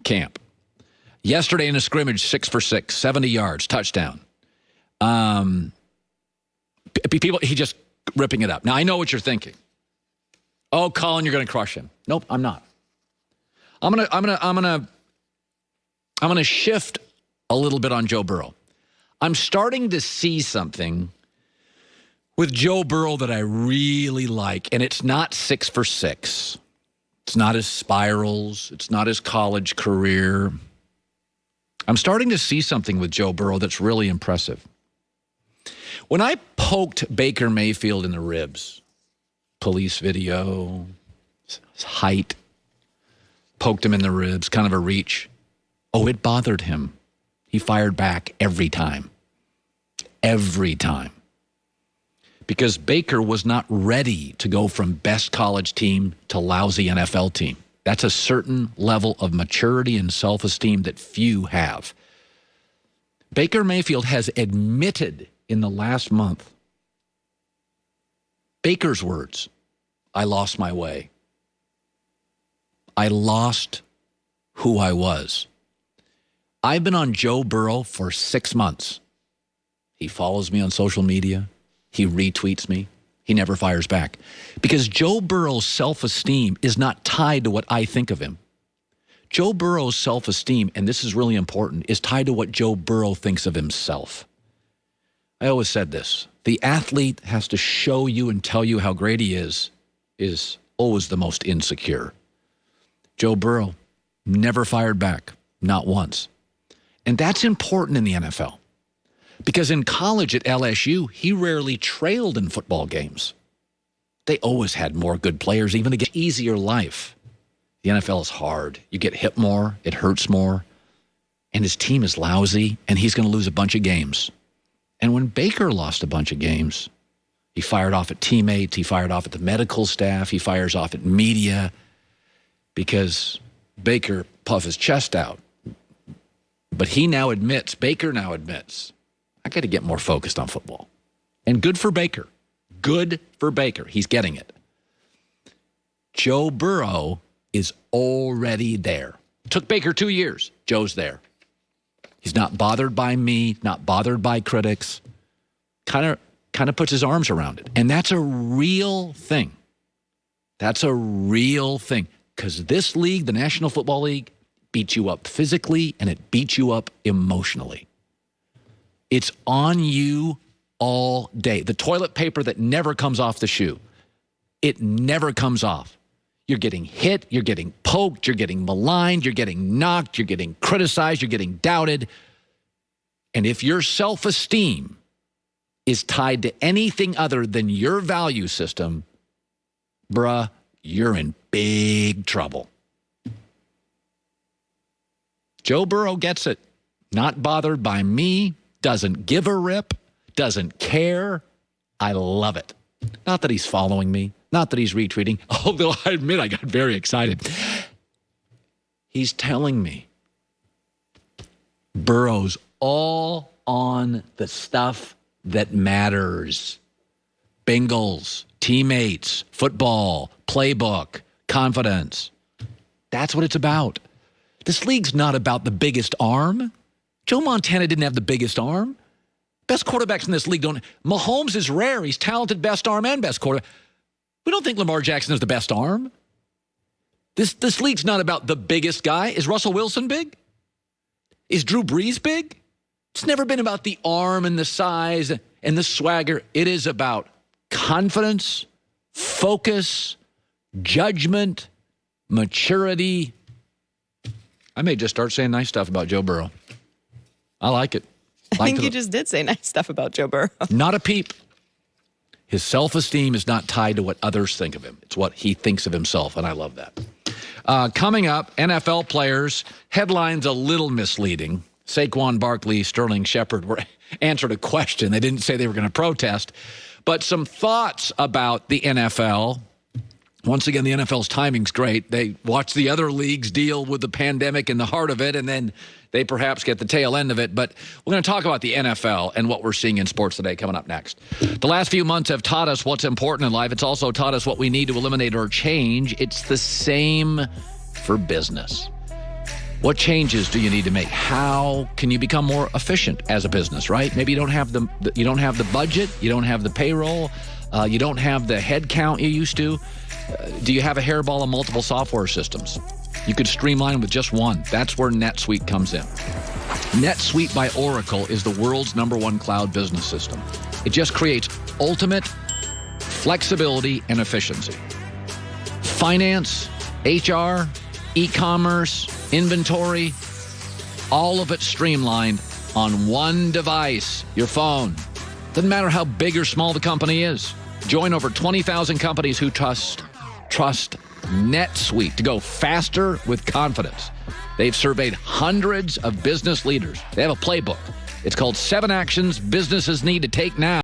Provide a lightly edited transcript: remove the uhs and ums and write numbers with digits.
camp. Yesterday in a scrimmage, 6 for 6, 70 yards, touchdown. People, he just ripping it up. Now, I know what you're thinking. Oh, Colin, you're going to crush him. Nope, I'm not. I'm gonna shift a little bit on Joe Burrow. I'm starting to see something with Joe Burrow that I really like, and it's not 6 for 6. It's not his spirals. It's not his college career. I'm starting to see something with Joe Burrow that's really impressive. When I poked Baker Mayfield in the ribs, police video, his height, poked him in the ribs, kind of a reach. Oh, it bothered him. He fired back every time. Every time. Because Baker was not ready to go from best college team to lousy NFL team. That's a certain level of maturity and self-esteem that few have. Baker Mayfield has admitted in the last month, Baker's words, I lost my way. I lost who I was. I've been on Joe Burrow for 6 months. He follows me on social media. He retweets me. He never fires back. Because Joe Burrow's self-esteem is not tied to what I think of him. Joe Burrow's self-esteem, and this is really important, is tied to what Joe Burrow thinks of himself. I always said this. The athlete has to show you and tell you how great he is always the most insecure. Joe Burrow never fired back, not once. And that's important in the NFL. Because in college at LSU, he rarely trailed in football games. They always had more good players, even to get easier life. The NFL is hard. You get hit more, it hurts more, and his team is lousy, and he's going to lose a bunch of games. And when Baker lost a bunch of games, he fired off at teammates, he fired off at the medical staff, he fires off at media, because Baker puffed his chest out. But Baker now admits, I got to get more focused on football. And good for Baker. Good for Baker. He's getting it. Joe Burrow is already there. Took Baker 2 years. Joe's there. He's not bothered by me, not bothered by critics. Kind of puts his arms around it. And that's a real thing. That's a real thing. Because this league, the National Football League, beats you up physically and it beats you up emotionally. It's on you all day. The toilet paper that never comes off the shoe. It never comes off. You're getting hit, you're getting poked, you're getting maligned, you're getting knocked, you're getting criticized, you're getting doubted. And if your self-esteem is tied to anything other than your value system, bruh, you're in big trouble. Joe Burrow gets it. Not bothered by me, doesn't give a rip, doesn't care. I love it. Not that he's following me, not that he's retweeting, although I admit I got very excited. He's telling me Burrow's all on the stuff that matters. Bengals, teammates, football, playbook, confidence. That's what it's about. This league's not about the biggest arm. Joe Montana didn't have the biggest arm. Best quarterbacks in this league don't. Mahomes is rare. He's talented, best arm and best quarterback. We don't think Lamar Jackson is the best arm. This league's not about the biggest guy. Is Russell Wilson big? Is Drew Brees big? It's never been about the arm and the size and the swagger. It is about confidence, focus, judgment, maturity. I may just start saying nice stuff about Joe Burrow. I like it. I think you just did say nice stuff about Joe Burrow. Not a peep. His self-esteem is not tied to what others think of him. It's what he thinks of himself, and I love that. Coming up, NFL players, headlines a little misleading. Saquon Barkley, Sterling Shepard answered a question. They didn't say they were going to protest. But some thoughts about the NFL. Once again, the NFL's timing's great. They watch the other leagues deal with the pandemic in the heart of it, and then they perhaps get the tail end of it. But we're going to talk about the NFL and what we're seeing in sports today coming up next. The last few months have taught us what's important in life. It's also taught us what we need to eliminate or change. It's the same for business. What changes do you need to make? How can you become more efficient as a business, right? Maybe you don't have the budget, you don't have the payroll, you don't have the head count you used to. Do you have a hairball of multiple software systems? You could streamline with just one. That's where NetSuite comes in. NetSuite by Oracle is the world's #1 cloud business system. It just creates ultimate flexibility and efficiency. Finance, HR, e-commerce, inventory, all of it streamlined on one device, your phone. Doesn't matter how big or small the company is. Join over 20,000 companies who trust NetSuite to go faster with confidence. They've surveyed hundreds of business leaders. They have a playbook. It's called 7 Actions Businesses Need to Take Now.